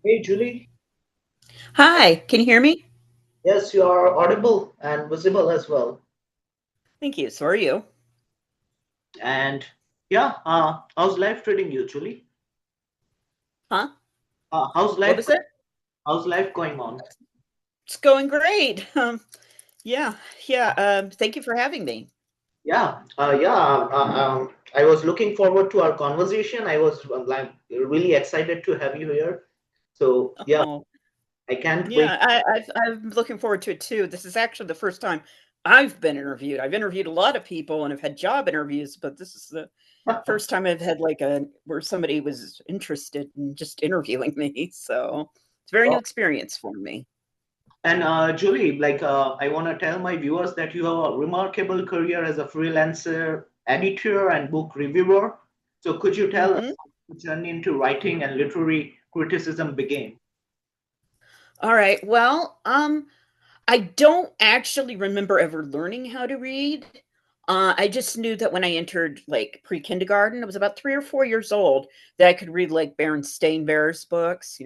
Hey, Julie. Hi, can you hear me? Yes, you are audible and visible as well. Thank you. So are you? And yeah, how's life treating you, Julie? Huh? How's What life? was it? How's life going on? It's going great. Yeah, yeah. Thank you for having me. I was looking forward to our conversation. I was like really excited to have you here. So yeah, Oh, I can't wait. yeah. I'm looking forward to it too. This is actually the first time I've been interviewed. I've interviewed a lot of people and have had job interviews, but this is the first time I've had like a where somebody was interested in just interviewing me. So it's a very new Wow. experience for me. And Julie, I want to tell my viewers that you have a remarkable career as a freelancer, editor, and book reviewer. So, could you tell us Hmm. how your journey into writing and literary criticism began? All right. Well, I don't actually remember ever learning how to read. I just knew that when I entered like pre-kindergarten, I was about 3 or 4 years old, that I could read like Baron Steinberg's books,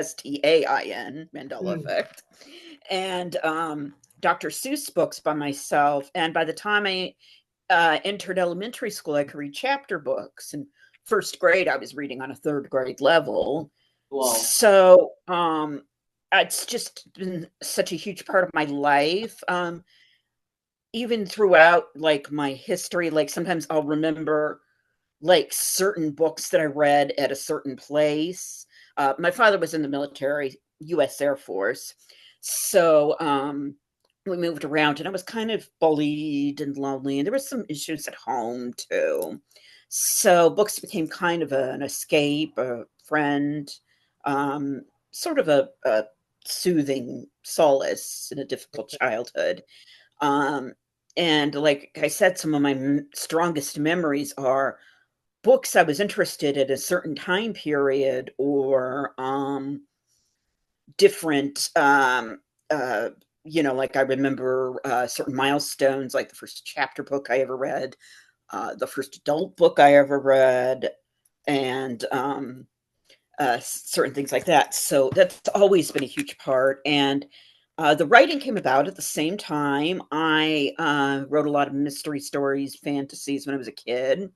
Stain, Mandela Hmm. Effect, and Dr. Seuss books by myself. And by the time I entered elementary school, I could read chapter books. In first grade, I was reading on a third grade level. Wow. So it's just been such a huge part of my life. Even throughout like my history, like sometimes I'll remember like certain books that I read at a certain place. My father was in the military, U.S. Air Force, so we moved around, and I was kind of bullied and lonely, and there was some issues at home too. So books became kind of an escape, a friend, um, sort of a soothing solace in a difficult childhood. Um, and like I said, some of my strongest memories are books I was interested at a certain time period or different uh like I remember certain milestones, like the first chapter book I ever read, the first adult book I ever read, and certain things like that. So that's always been a huge part. And the writing came about at the same time. I wrote a lot of mystery stories, fantasies when I was a kid,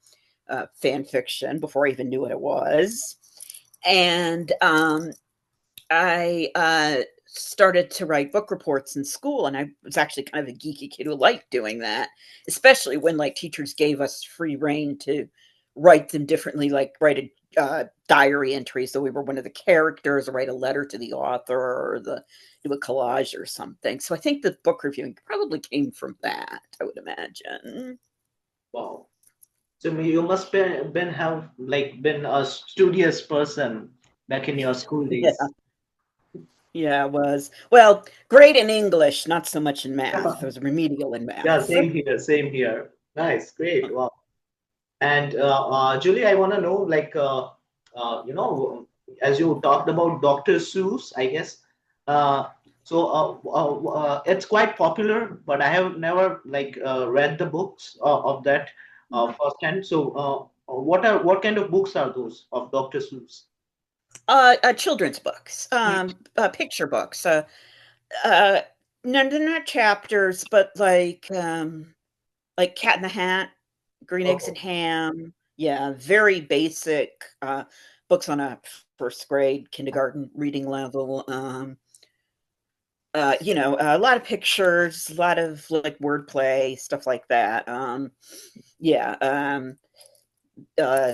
fan fiction before I even knew what it was. And I started to write book reports in school, and I was actually kind of a geeky kid who liked doing that, especially when like teachers gave us free reign to write them differently, like write a diary entry so we were one of the characters, or write a letter to the author, or do a collage or something. So I think the book reviewing probably came from that, I would imagine. Wow. So you must been have like been a studious person back in your school Yeah, days. yeah, it was. Well, great in English, not so much in math. I was remedial in Yeah, math. same here. Same here. Nice, great. Wow. And Julie, I want to know, as you talked about Dr. Seuss, I guess. Uh, it's quite popular, but I have never read the books of that firsthand. So, what kind of books are those of Dr. Seuss? Children's books, Hmm. picture books. Uh, no, they're not chapters, but like Cat in the Hat, Green Eggs Oh, and Ham. Yeah, very basic books on a first grade, kindergarten reading level. A lot of pictures, a lot of like wordplay, stuff like that. Yeah.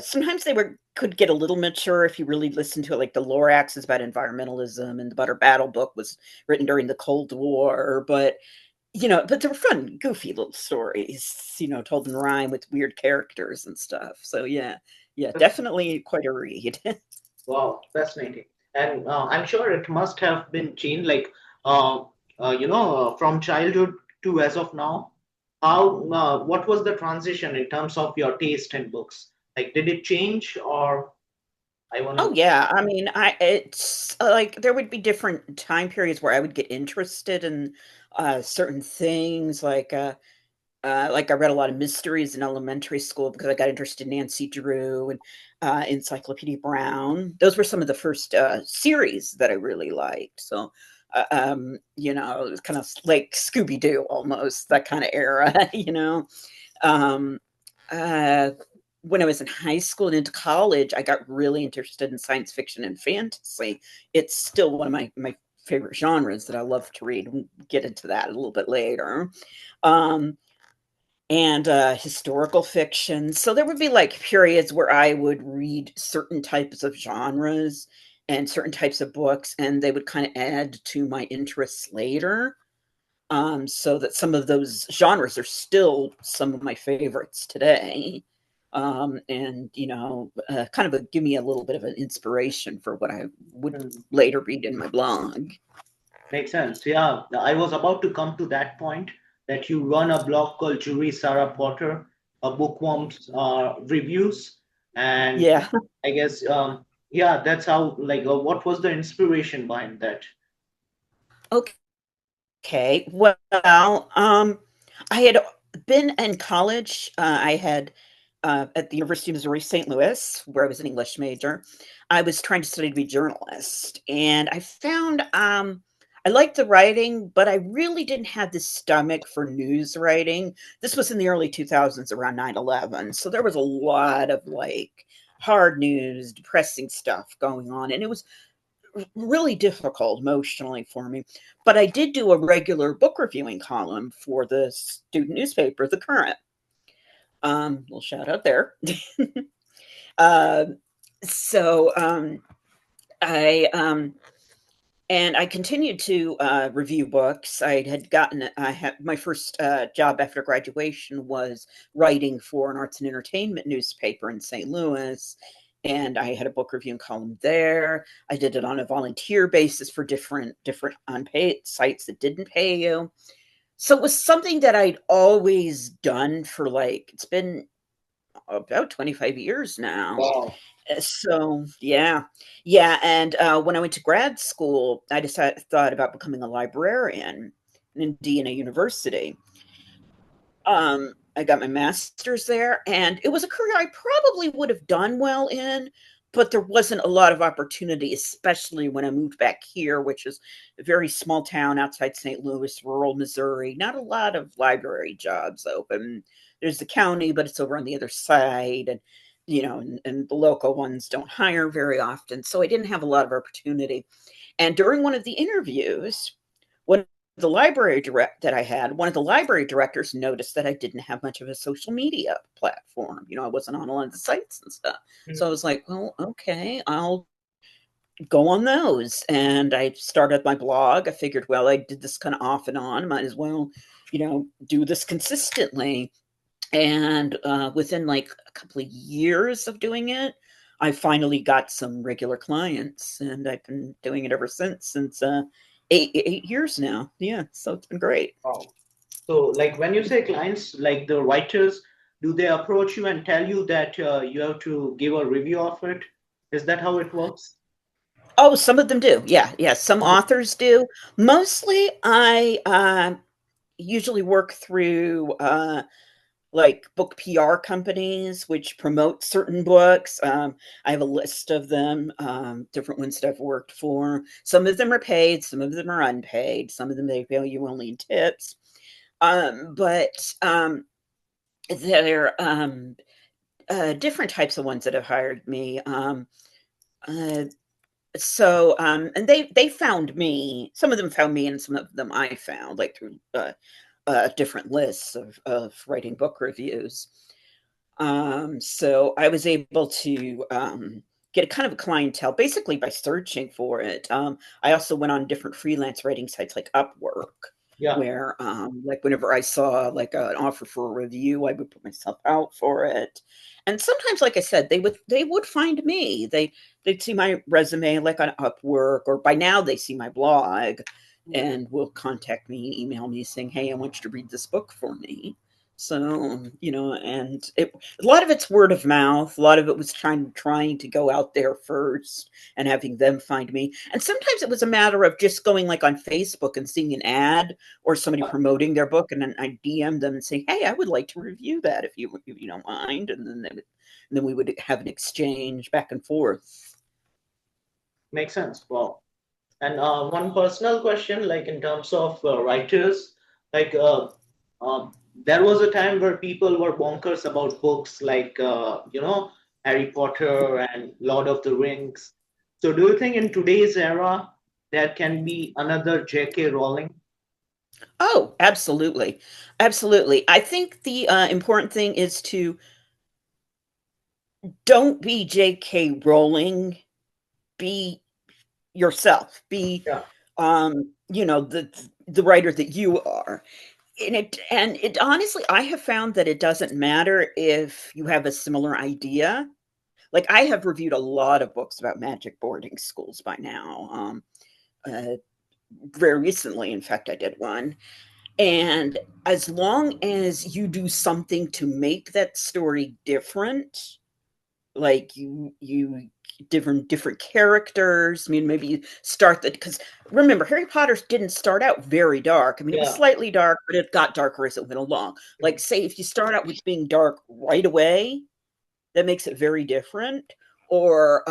Sometimes they were could get a little mature if you really listen to it, like the Lorax is about environmentalism, and the Butter Battle book was written during the Cold War, but they were fun, goofy little stories, told in rhyme with weird characters and stuff. So yeah, definitely quite a read. wow, fascinating. And I'm sure it must have been changed, uh, from childhood to as of now. What was the transition in terms of your taste in books? Like, did it change, or I want to Oh know? yeah, I mean, I it's like there would be different time periods where I would get interested in certain things, like like I read a lot of mysteries in elementary school because I got interested in Nancy Drew and Encyclopedia Brown. Those were some of the first series that I really liked. So, you know, it was kind of like Scooby Doo almost, that kind of era, you know. Um, uh, when I was in high school and into college, I got really interested in science fiction and fantasy. It's still one of my favorite genres that I love to read. We'll get into that a little bit later. Um, and historical fiction. So there would be like periods where I would read certain types of genres and certain types of books, and they would kind of add to my interests later. So that some of those genres are still some of my favorites today. And you know, kind of give me a little bit of an inspiration for what I would Mm, later read in my blog. makes sense. Yeah, I was about to come to that point that you run a blog called Jury Sarah Potter, a bookworms reviews, and Yeah. I guess yeah, that's how like what was the inspiration behind that? Okay. Well, I had been in college. I had at the University of Missouri St. Louis, where I was an English major. I was trying to study to be a journalist, and I found I liked the writing, but I really didn't have the stomach for news writing. This was in the early 2000s, around 9/11, so there was a lot of like hard news, depressing stuff going on, and it was really difficult emotionally for me. But I did do a regular book reviewing column for the student newspaper, The Current. Little shout out there. uh, so I and I continued to review books. I had my first job after graduation was writing for an arts and entertainment newspaper in St. Louis. And I had a book reviewing column there. I did it on a volunteer basis for different unpaid sites that didn't pay you. So it was something that I'd always done for like, it's been about 25 years now. Wow. So yeah, yeah. And when I went to grad school, I decided thought about becoming a librarian in Indiana University. I got my master's there, and it was a career I probably would have done well in, but there wasn't a lot of opportunity, especially when I moved back here, which is a very small town outside St. Louis, rural Missouri. Not a lot of library jobs open. There's the county, but it's over on the other side, and you know, and the local ones don't hire very often. So I didn't have a lot of opportunity. And during one of the interviews, one the library direct that I had, one of the library directors noticed that I didn't have much of a social media platform. You know, I wasn't on a lot of the sites and stuff. Mm. So I was like, well, okay, I'll go on those. And I started my blog. I figured, well, I did this kind of off and on. Might as well, you know, do this consistently. And within like a couple of years of doing it, I finally got some regular clients, and I've been doing it ever since 8 years now. Yeah, so it's been great. Wow. So, like when you say clients, like the writers, do they approach you and tell you that you have to give a review of it? Is that how it works? Oh, some of them do. Yeah, yeah. Some authors do. Mostly, I usually work through like book PR companies, which promote certain books. I have a list of them, different ones that I've worked for. Some of them are paid, some of them are unpaid, some of them they pay you only in tips. But there are different types of ones that have hired me. Uh, and they found me. Some of them found me, and some of them I found, like through different lists of writing book reviews. So I was able to get a kind of a clientele basically by searching for it. I also went on different freelance writing sites like Upwork, Yeah. where like whenever I saw like an offer for a review, I would put myself out for it. And sometimes, like I said, they would find me. They'd see my resume like on Upwork, or by now they see my blog and will contact me, email me saying, "Hey, I want you to read this book for me." So, and a lot of it's word of mouth. A lot of it was trying to go out there first and having them find me. And sometimes it was a matter of just going like on Facebook and seeing an ad or somebody promoting their book, and then I DM them and say, "Hey, I would like to review that if you don't mind." And then we would have an exchange back and forth. Makes sense. Wow. And one personal question, like in terms of writers, like there was a time where people were bonkers about books like, Harry Potter and Lord of the Rings. So do you think in today's era there can be another J.K. Rowling? Oh, absolutely. Absolutely. I think the important thing is to don't be J.K. Rowling, be yourself, be Yeah. the writer that you are. And it honestly, I have found that it doesn't matter if you have a similar idea. Like, I have reviewed a lot of books about magic boarding schools by now. Uh, Very recently, in fact, I did one. And as long as you do something to make that story different, like you different characters. I mean, maybe you start that, because remember, Harry Potter didn't start out very dark. I mean, it was Yeah. slightly dark, but it got darker as it went along. Like, say if you start out with being dark right away, that makes it very different. Or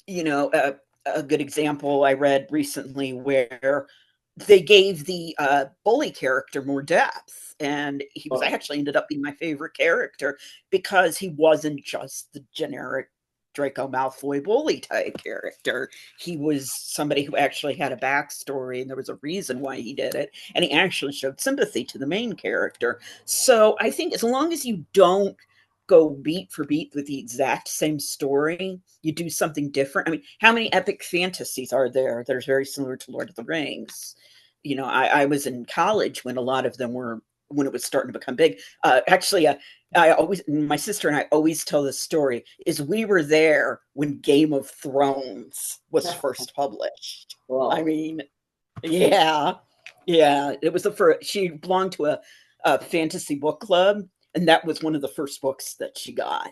you know a, a good example I read recently where they gave the bully character more depth, and he was Oh, actually ended up being my favorite character because he wasn't just the generic Draco Malfoy bully type character. He was somebody who actually had a backstory, and there was a reason why he did it, and he actually showed sympathy to the main character. So I think as long as you don't go beat for beat with the exact same story, you do something different. I mean, how many epic fantasies are there that are very similar to Lord of the Rings? I was in college when a lot of them were, when it was starting to become big. Actually, my sister and I always tell this story, is we were there when Game of Thrones was first published. I wow. mean, yeah, yeah, it was the first. She belonged to a fantasy book club, and that was one of the first books that she got.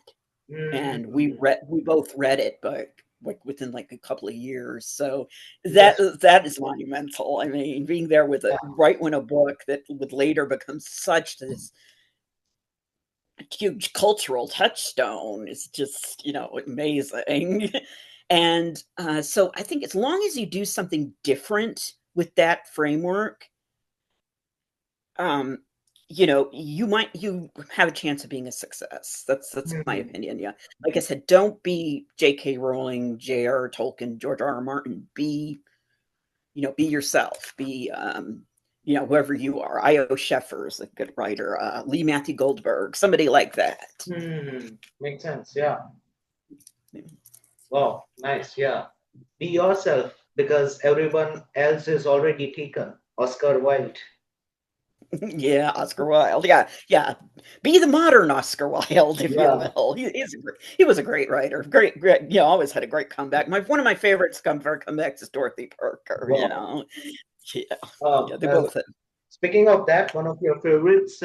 And Mm, we both read it, but like within like a couple of years. So that that's that is monumental. I mean, being there with yeah. it right when a book that would later become such this huge cultural touchstone is just, amazing. And so I think as long as you do something different with that framework, um, you have a chance of being a success. That's my Mm, opinion. Yeah. Like I said, don't be J.K. Rowling, J.R. Tolkien, George R. R. Martin. Be yourself. Be whoever you are. I.O. Sheffer is a good writer. Lee Matthew Goldberg, somebody like that. makes sense. Yeah. Wow. Nice. Yeah. Be yourself because everyone else is already taken. Oscar Wilde. Yeah, Oscar Wilde. Yeah, yeah. Be the modern Oscar Wilde, if you Yeah. will. He was a great writer. Great, great. Always had a great comeback. One of my favorites for comebacks is Dorothy Parker. Wow. Yeah, yeah. They Uh, both had. Speaking of that, one of your favorites,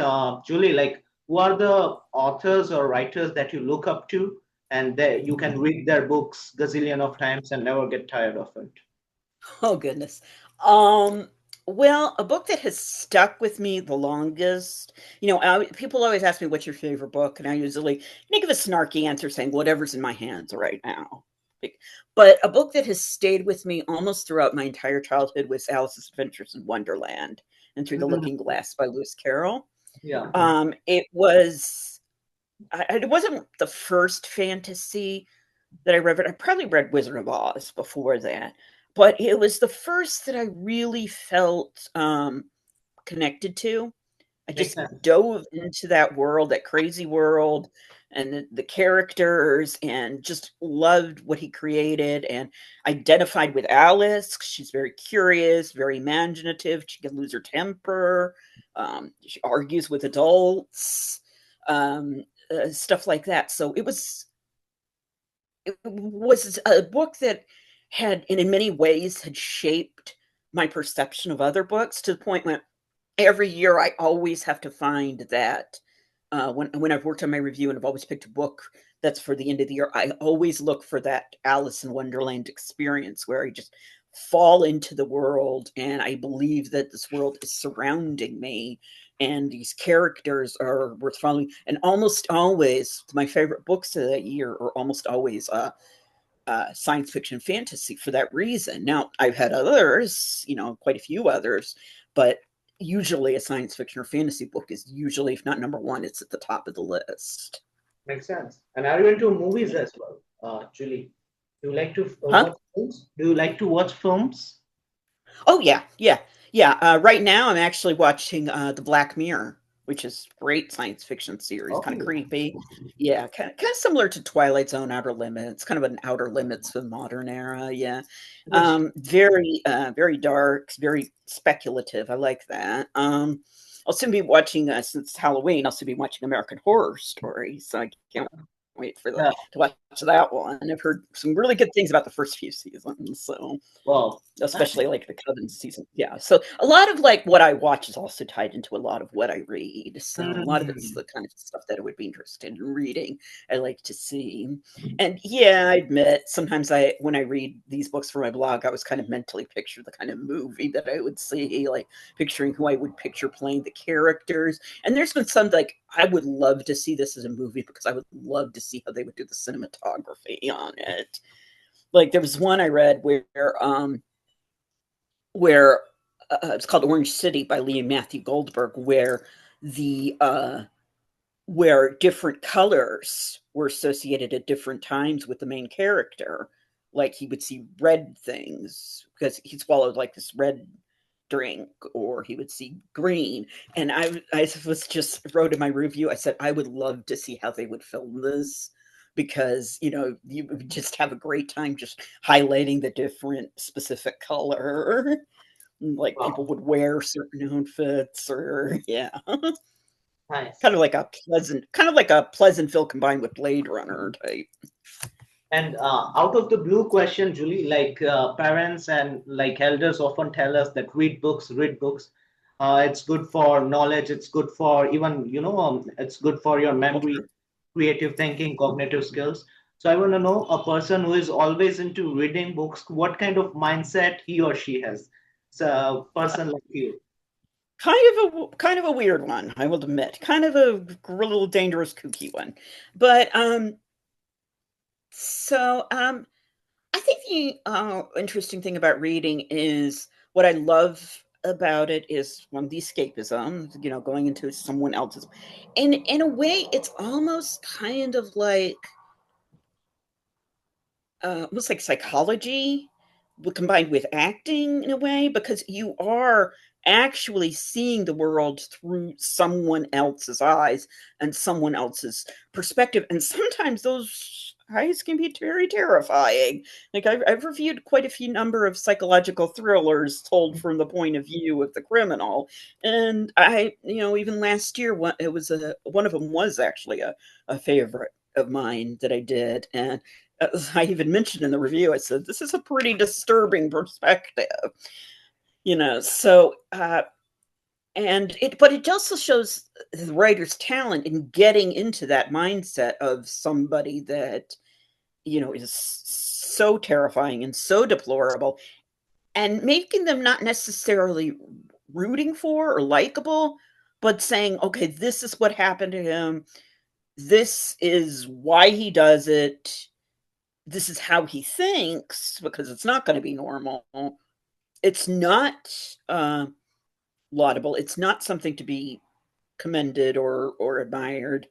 Julie, like who are the authors or writers that you look up to, and that you can read their books gazillion of times and never get tired of it? Oh goodness. Um. Well, a book that has stuck with me the longest. People always ask me, "What's your favorite book?" And I usually give a snarky answer saying, "Whatever's in my hands right now." But a book that has stayed with me almost throughout my entire childhood was Alice's Adventures in Wonderland and Through the Mhm. Looking Glass by Lewis Carroll. Yeah. It wasn't the first fantasy that I read, but I probably read Wizard of Oz before that. But it was the first that I really felt connected to. I Makes just sense. dove into that world, that crazy world, and the characters, and just loved what he created and identified with Alice. She's very curious, very imaginative. She can lose her temper. She argues with adults, um, stuff like that. So it was a book that in many ways, had shaped my perception of other books to the point where every year I always have to find that when I've worked on my review and I've always picked a book that's for the end of the year, I always look for that Alice in Wonderland experience where I just fall into the world and I believe that this world is surrounding me and these characters are worth following. And almost always, my favorite books of that year are almost always science fiction fantasy for that reason. Now, I've had others, quite a few others, but usually a science fiction or fantasy book is usually, if not number one, it's at the top of the list. Makes sense. And are you into movies as well, Julie? Do you like to Huh? watch films? Do you like to watch films? Oh yeah, yeah, yeah. Right now, I'm actually watching the Black Mirror, which is great science fiction series, kind of Oh, creepy. Yeah, kind of similar to Twilight Zone, Outer Limits, kind of an Outer Limits of the modern era. Yeah, interesting. very dark, very speculative. I like that. I'll soon be watching since Halloween. I'll soon be watching American Horror Story, so I can't wait for Yeah. to watch that one. I've heard some really good things about the first few seasons, so Well, nice. especially like the Coven season. Yeah. So a lot of like what I watch is also tied into a lot of what I read. So a lot of it's Hmm. the kind of stuff that I would be interested in reading. I like to see. And yeah, I admit sometimes when I read these books for my blog, I was kind of mentally picture the kind of movie that I would see, like picturing who I would picture playing the characters. And there's been some like I would love to see this as a movie because I would love to see how they would do the cinematography on it. Like there was one I read where it's called Orange City by Lee and Matthew Goldberg, where the where different colors were associated at different times with the main character. Like he would see red things because he swallowed like this red drink, or he would see green. And I was just wrote in my review, I said I would love to see how they would film this because you would just have a great time just highlighting the different specific color. Like people Wow, would wear certain outfits, or yeah, nice. kind of like a Pleasantville combined with Blade Runner type. And out of the blue question, Julie, like parents and like elders often tell us that read books, read books. It's good for knowledge. It's good for even, it's good for your All memory, true. creative thinking, cognitive skills. So I want to know a person who is always into reading books, what kind of mindset he or she has. So a person like you. Kind of a weird one, I will admit. Kind of a little dangerous, kooky one, but so I think the interesting thing about reading is what I love about it is one the escapism, going into someone else's. And in a way, it's almost kind of like almost like psychology combined with acting in a way, because you are actually seeing the world through someone else's eyes and someone else's perspective, and sometimes those eyes can be very terrifying. Like I've reviewed quite a few number of psychological thrillers told from the point of view of the criminal, and even last year one of them was actually a favorite of mine that I did. And as I even mentioned in the review, I said, this is a pretty disturbing perspective, So, but it also shows the writer's talent in getting into that mindset of somebody that, is so terrifying and so deplorable, and making them not necessarily rooting for or likable, but saying, okay, this is what happened to him. This is why he does it. This is how he thinks, because it's not going to be normal. It's not laudable. It's not something to be commended or admired.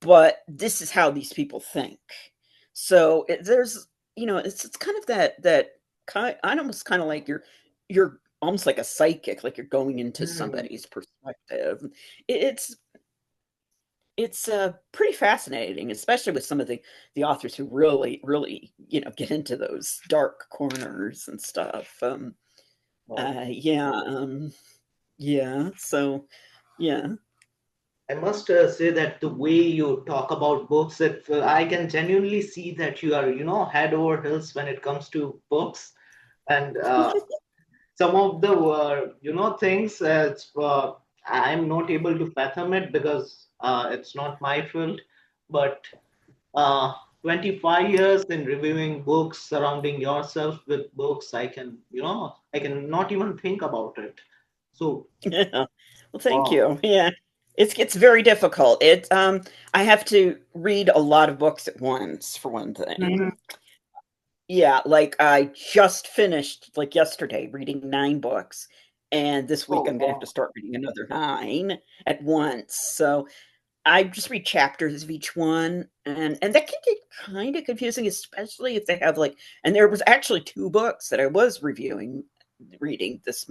But this is how these people think. So there's it's kind of that kind. I almost kind of like you're almost like a psychic, like you're going into Hmm. somebody's perspective. It's pretty fascinating, especially with some of the authors who really get into those dark corners and stuff. Wow. Yeah, yeah. So yeah. I must say that the way you talk about books, that I can genuinely see that you are, head over heels when it comes to books. And some of the things, I'm not able to fathom it because it's not my field. But uh, 25 years in reviewing books, surrounding yourself with books, I can not even think about it. So Yeah. Well, thank wow. you. Yeah. It's very difficult. I have to read a lot of books at once, for one thing. Mhm. Yeah, like I just finished like yesterday reading 9 books, and this week Oh I'm gonna have to wow. start reading another 9 at once. So I just read chapters of each one, and that can get kind of confusing, especially if they have like. And there was actually 2 books that I was reading this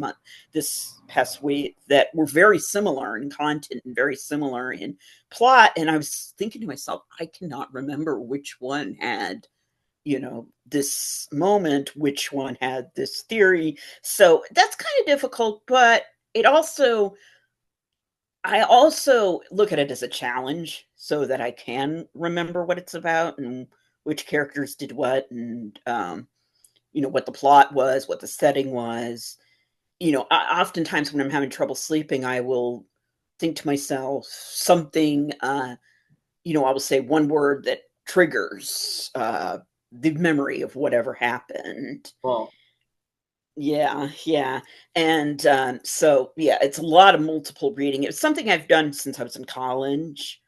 past week, that were very similar in content and very similar in plot. And I was thinking to myself, I cannot remember which one had, this moment, which one had this theory. So that's kind of difficult, but it also I also look at it as a challenge so that I can remember what it's about and which characters did what, and what the plot was, what the setting was. Oftentimes when I'm having trouble sleeping, I will think to myself something. I will say one word that triggers the memory of whatever happened. Wow. Yeah, yeah. And so, yeah, it's a lot of multiple reading. It's something I've done since I was in college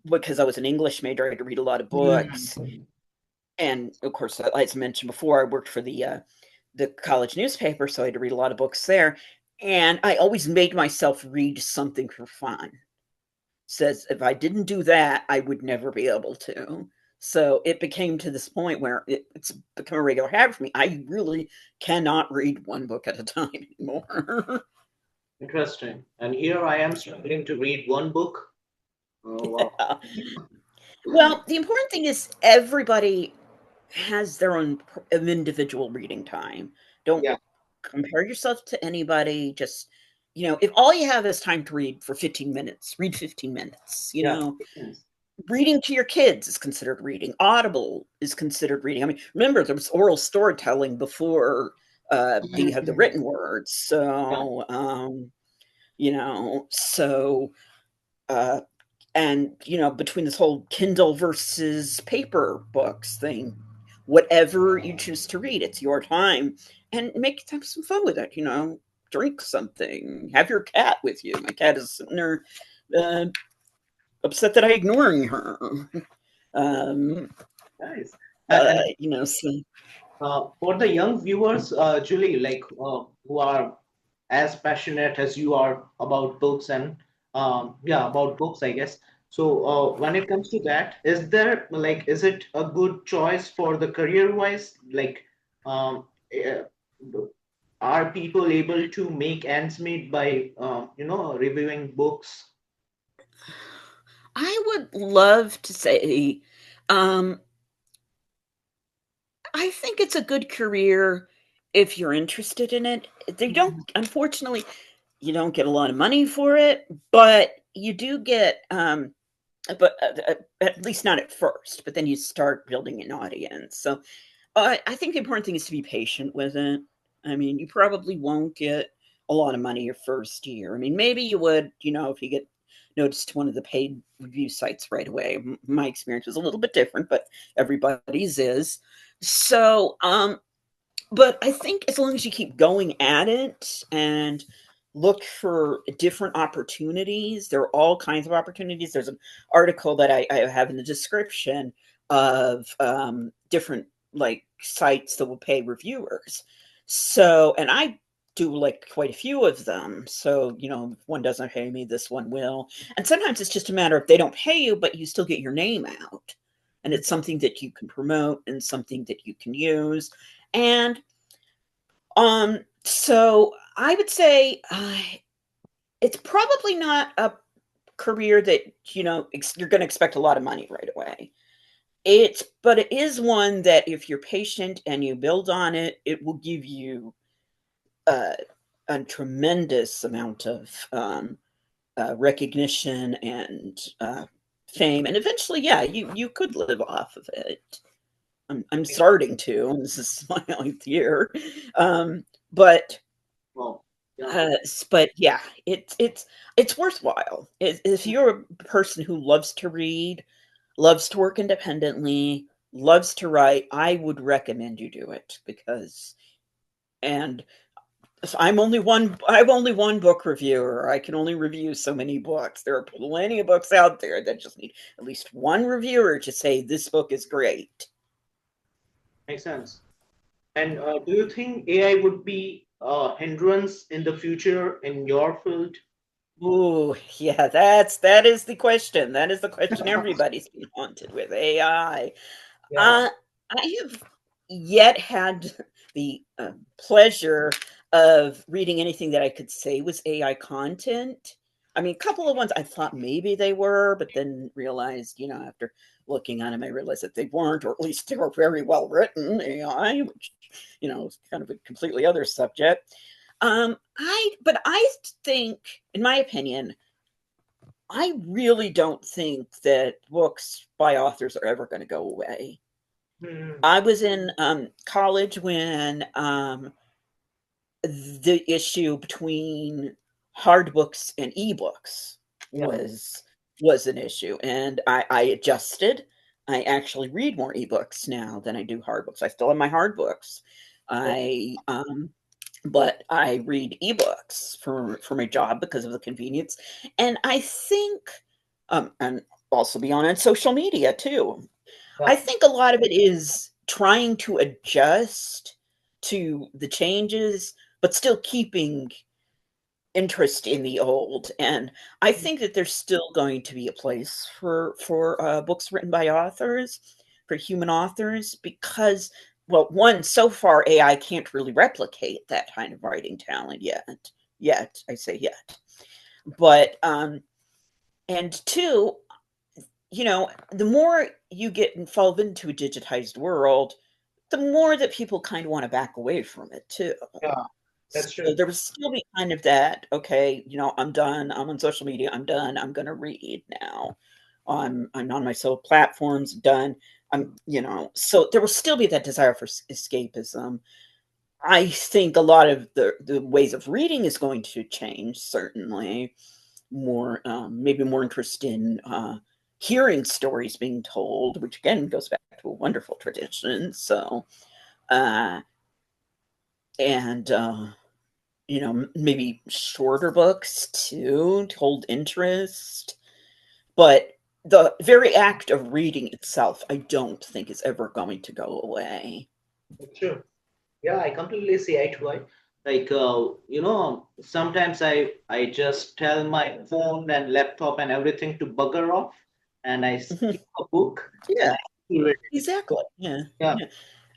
because I was an English major. I had to read a lot of books. Mhm. And of course, as I mentioned before, I worked for the college newspaper, so I had to read a lot of books there. And I always made myself read something for fun. Says if I didn't do that, I would never be able to. So it became to this point where it's become a regular habit for me. I really cannot read one book at a time anymore. Interesting. And here I am struggling to read one book. Oh wow. Yeah. Well, the important thing is everybody has their own individual reading time. Don't Yeah. compare yourself to anybody. Just, if all you have is time to read for 15 minutes, read 15 minutes. Yeah. Yes. Reading to your kids is considered reading. Audible is considered reading. I mean, remember there was oral storytelling before they had the Mhm. written words. Yeah. So uh, and between this whole Kindle versus paper books thing, whatever you choose to read, it's your time, and have some fun with it. Drink something, have your cat with you. My cat is sitting there uh, upset that I'm ignoring her. Um, Nice. And so for the young viewers, Julie, like who are as passionate as you are about books and yeah, about books, I guess. So when it comes to that, is it a good choice for the career wise? Like, eh, are people able to make ends meet by reviewing books? I would love to say, um, I think it's a good career if you're interested in it. They don't, unfortunately, you don't get a lot of money for it, but you do get, at least not at first, but then you start building an audience. So I think the important thing is to be patient with it. I mean, you probably won't get a lot of money your first year. I mean, maybe you would, if you get noticed to one of the paid review sites right away. My experience was a little bit different, but everybody's is. So, but I think as long as you keep going at it and look for different opportunities, there are all kinds of opportunities. There's an article that I have in the description of different like sites that will pay reviewers. So, and I do like quite a few of them. So, if one doesn't pay me, this one will. And sometimes it's just a matter of they don't pay you, but you still get your name out. And it's something that you can promote and something that you can use. And so I would say it's probably not a career that you're going to expect a lot of money right away. But it is one that if you're patient and you build on it, it will give you uh, a tremendous amount of recognition and fame, and eventually, yeah, you could live off of it. I'm starting to, and this is my 9th year, but Wow. Yeah. But yeah, it's worthwhile. If you're a person who loves to read, loves to work independently, loves to write, I would recommend you do it because and if I'm only one book reviewer. I can only review so many books. There are plenty of books out there that just need at least one reviewer to say this book is great. Makes sense. And do you think AI would be a hindrance in the future in your field? Ooh, yeah, that is the question. That is the question everybody's been haunted with AI. Yeah. Uh, I have yet had the pleasure of reading anything that I could say was AI content. I mean, a couple of ones I thought maybe they were, but then realized, after looking at them, I realized that they weren't, or at least they were very well written AI, which, is kind of a completely other subject. But I think, in my opinion, I really don't think that books by authors are ever going to go away. Hmm. I was in college when the issue between hard books and ebooks Yeah. was an issue, and I adjusted. I actually read more ebooks now than I do hard books. I still have my hard books. Oh, I but I read ebooks for my job because of the convenience, and I think and also be on social media too. I yeah. think a lot of it is trying to adjust to the changes, but still keeping interest in the old. And I think that there's still going to be a place for books written by authors, for human authors, because well, one, so far AI can't really replicate that kind of writing talent yet. Yet, I say yet. But and two, the more you get involved into a digitized world, the more that people kind of want to back away from it too. Yeah. That's So true. there was still be kind of that, okay, I'm done. I'm on social media. I'm done. I'm going to read now. I'm on my social platforms. Done. So there will still be that desire for escapism. I think a lot of the ways of reading is going to change, certainly more maybe more interest in hearing stories being told, which again goes back to a wonderful tradition. So uh, and maybe shorter books too to hold interest, but the very act of reading itself, I don't think is ever going to go away. That's true. Yeah, I completely see eye to eye. Like, sometimes I just tell my phone and laptop and everything to bugger off, and I keep a book and Yeah, I read it. exactly. Yeah, Yeah. yeah.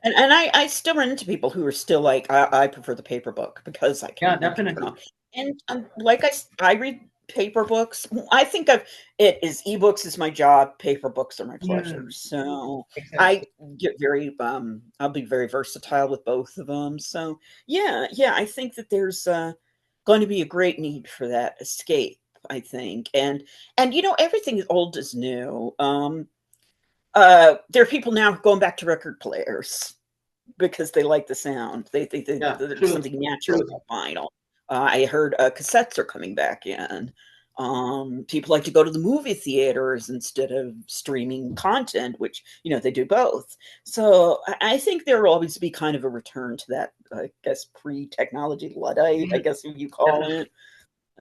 And I still run into people who are still like, I prefer the paper book because I Yeah, can read paper definitely. now. And like I read paper books. I think of it as ebooks is my job, paper books are my pleasure. Hmm. So Makes sense. I get very I'll be very versatile with both of them. So yeah, I think that there's going to be a great need for that escape, I think. And everything old is new. There are people now going back to record players because they like the sound. They think Yeah, there's true. something natural True. about vinyl. I heard cassettes are coming back in. People like to go to the movie theaters instead of streaming content, which they do both. So I think there will always be kind of a return to that, I guess, pre-technology luddite, I Mhm. guess you call Definitely.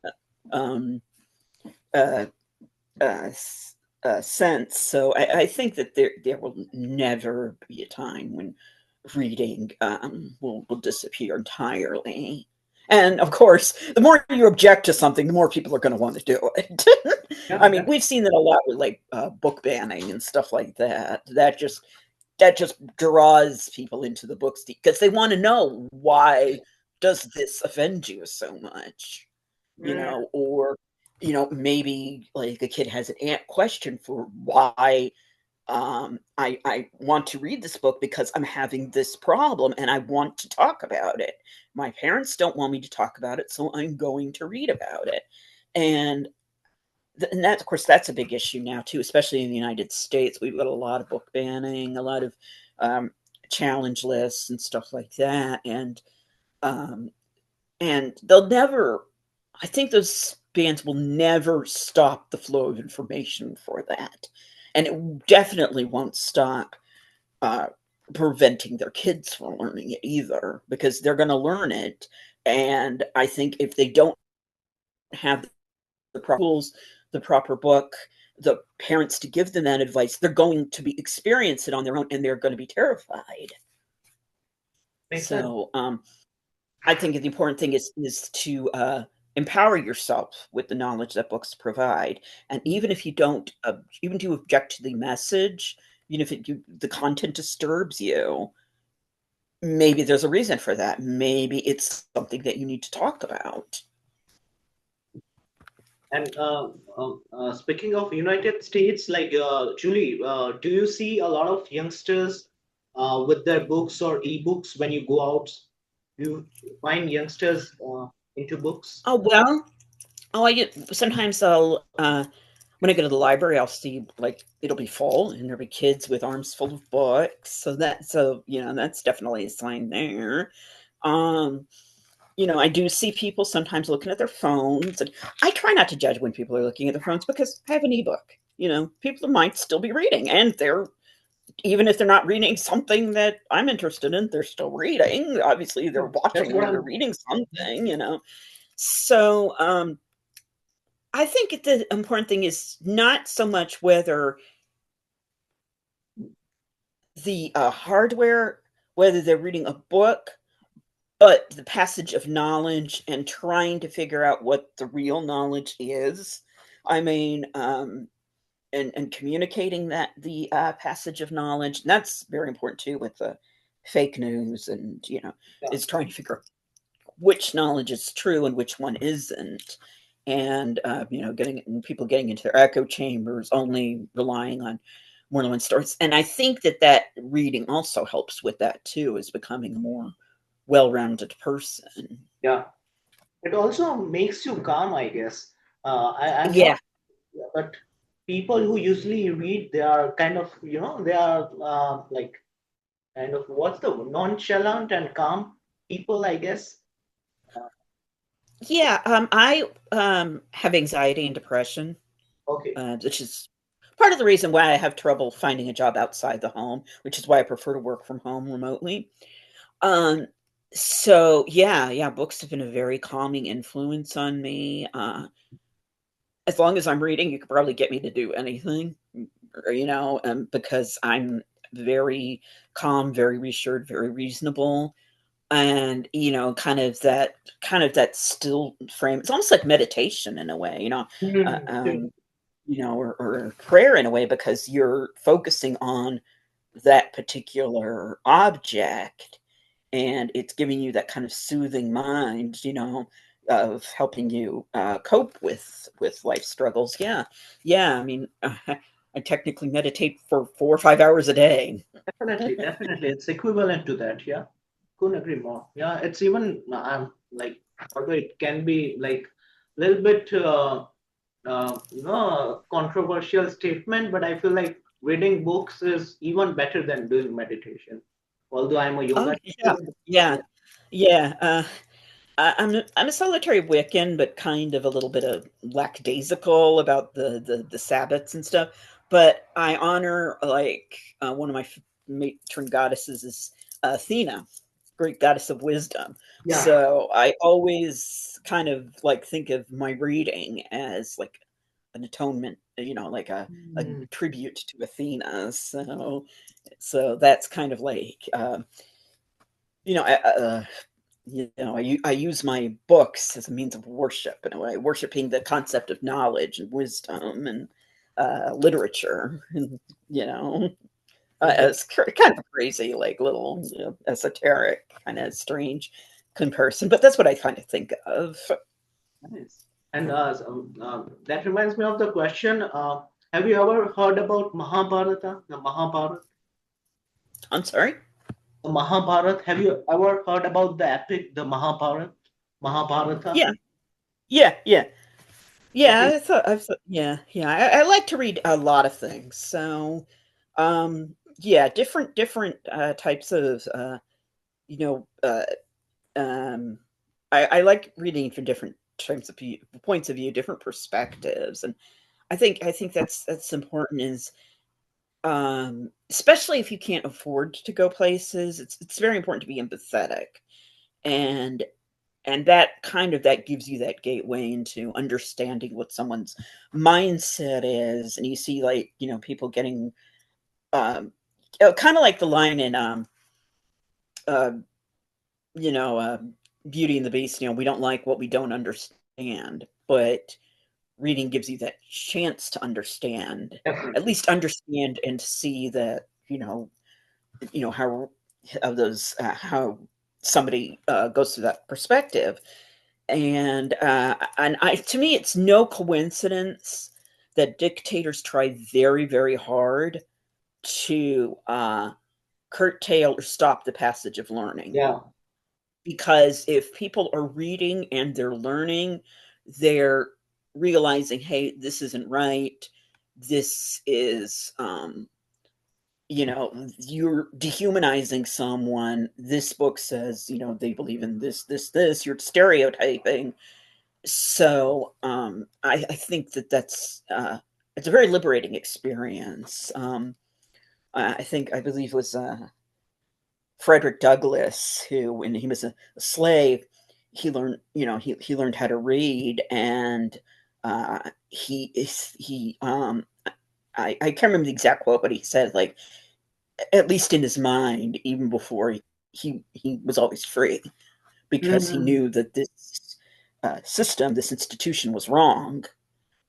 it. Um, uh, uh, sense. So I think that there will never be a time when reading will disappear entirely. And of course, the more you object to something, the more people are going to want to do it. Yeah, I mean, definitely. we've seen that a lot with like book banning and stuff like that. That just draws people into the books because they want to know why does this offend you so much, Mm, or maybe like a kid has an question for why I want to read this book because I'm having this problem and I want to talk about it. My parents don't want me to talk about it, so I'm going to read about it. And and that, of course, that's a big issue now too, especially in the United States. We've got a lot of book banning, a lot of um, challenge lists and stuff like that. And um, and they'll never, I think those bans will never stop the flow of information for that. And it definitely won't stop uh, preventing their kids from learning it either, because they're going to learn it. And I think if they don't have the proper tools, the proper book, the parents to give them that advice, they're going to be experience it on their own, and they're going to be terrified. Makes sense. So I think the important thing is to empower yourself with the knowledge that books provide, and even if you don't, even if you object to the message, even if the content disturbs you, maybe there's a reason for that. Maybe it's something that you need to talk about. And speaking of United States, like Julie, do you see a lot of youngsters with their books or ebooks when you go out? Do you find youngsters into books? Oh well, I get sometimes I'll when I go to the library, I'll see like it'll be full and there'll be kids with arms full of books. So that's definitely a sign there. Um, I do see people sometimes looking at their phones, and I try not to judge when people are looking at their phones because I have an ebook. People might still be reading, and they're even if they're not reading something that I'm interested in, they're still reading. Obviously, they're Yeah, that's watching what or they're I'm. reading something. So I think the important thing is not so much whether the hardware, whether they're reading a book, but the passage of knowledge and trying to figure out what the real knowledge is. I mean, and communicating that the passage of knowledge. And that's very important too with the fake news, and Yeah. is trying to figure out which knowledge is true and which one isn't. And getting people getting into their echo chambers, only relying on more than one source. And I think that reading also helps with that too, is becoming a more well-rounded person. Yeah. It also makes you calm, I guess. I'm not, Yeah. but people who usually read, they are kind of, they are like kind of what's the nonchalant and calm people, I guess. Yeah. I have anxiety and depression, Okay. which is part of the reason why I have trouble finding a job outside the home, which is why I prefer to work from home remotely. Um, so yeah, books have been a very calming influence on me. As long as I'm reading, you could probably get me to do anything, because I'm very calm, very reassured, very reasonable, and kind of that still frame. It's almost like meditation in a way, uh, Hmm. um, or prayer in a way, because you're focusing on that particular object, and it's giving you that kind of soothing mind, of helping you cope with life struggles. Yeah. I mean, I technically meditate for 4 or 5 hours a day. Definitely, definitely. It's equivalent to that. Yeah. Couldn't agree more. Yeah. It's even, like, although it can be like a little bit, controversial statement, but I feel like reading books is even better than doing meditation. Although I'm a Oh yoga yeah, teacher, yeah, yeah. yeah. I'm a solitary Wiccan, but kind of a little bit of lackadaisical about the Sabbats and stuff. But I honor like one of my matron goddesses is Athena, Greek goddess of wisdom. Yeah. So I always kind of like think of my reading as like an atonement, like a Hmm. tribute to Athena. So that's kind of like you know, I use my books as a means of worship in a way, worshiping the concept of knowledge and wisdom and literature, and you know, it's kind of crazy, like little esoteric, kind of strange comparison, but that's what I kind of think of. Nice. And that reminds me of the question. Have you ever heard about Mahabharata? The Mahabharata? I'm sorry. The Mahabharata. Have you ever heard about the epic, the Mahabharata? Mahabharata? Yeah, yeah. Okay. Yeah. I like to read a lot of things. So, yeah, different types of, you know, uh, um, I like reading from different types of points of view, different perspectives, and I think that's important. Is especially if you can't afford to go places, it's very important to be empathetic, and that gives you that gateway into understanding what someone's mindset is, and you see like people getting kind of like the line in uh, you know, Beauty and the Beast, we don't like what we don't understand, but reading gives you that chance to understand, at Definitely. least understand and see that, how those, how somebody goes through that perspective. To me, it's no coincidence that dictators try very, very hard to curtail or stop the passage of learning. Yeah. Because if people are reading and they're learning, they're realizing, hey, this isn't right. This is, you're dehumanizing someone. This book says, they believe in this. You're stereotyping. So I think that's it's a very liberating experience. I believe it was Frederick Douglass, who, when he was a slave, he learned, he learned how to read, and I can't remember the exact quote, but he said, like, at least in his mind, even before he was always free, because he Hmm. knew that this system, this institution, was wrong,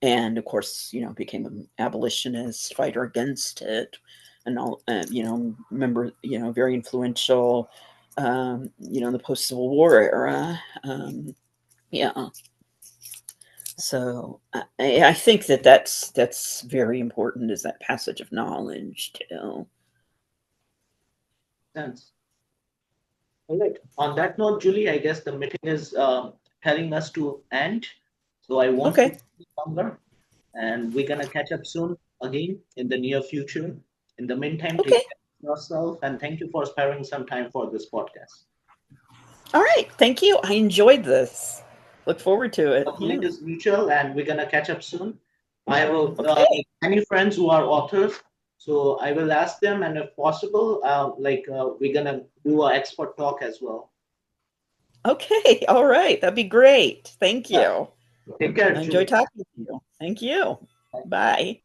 and of course, became an abolitionist, fighter against it, and all, member, very influential, in the post Civil War era. Yeah, so I think that's very important. Is that passage of knowledge too? Sense. All right. On that note, Julie, I guess the meeting is telling us to end. So I won't keep Okay, you longer. And we're going to catch up soon again in the near future. In the meantime, take okay, care of yourself and thank you for sparing some time for this podcast. all right. Thank you. I enjoyed this. Look forward to it. The feeling Yeah. is mutual and we're going to catch up soon. I will, Okay. any friends who are authors, so I will ask them, and if possible, we're going to do an expert talk as well. Okay. All right. That'd be great. Thank Yeah. you. Take care, I enjoy Julie. talking to you. Thank you. Bye.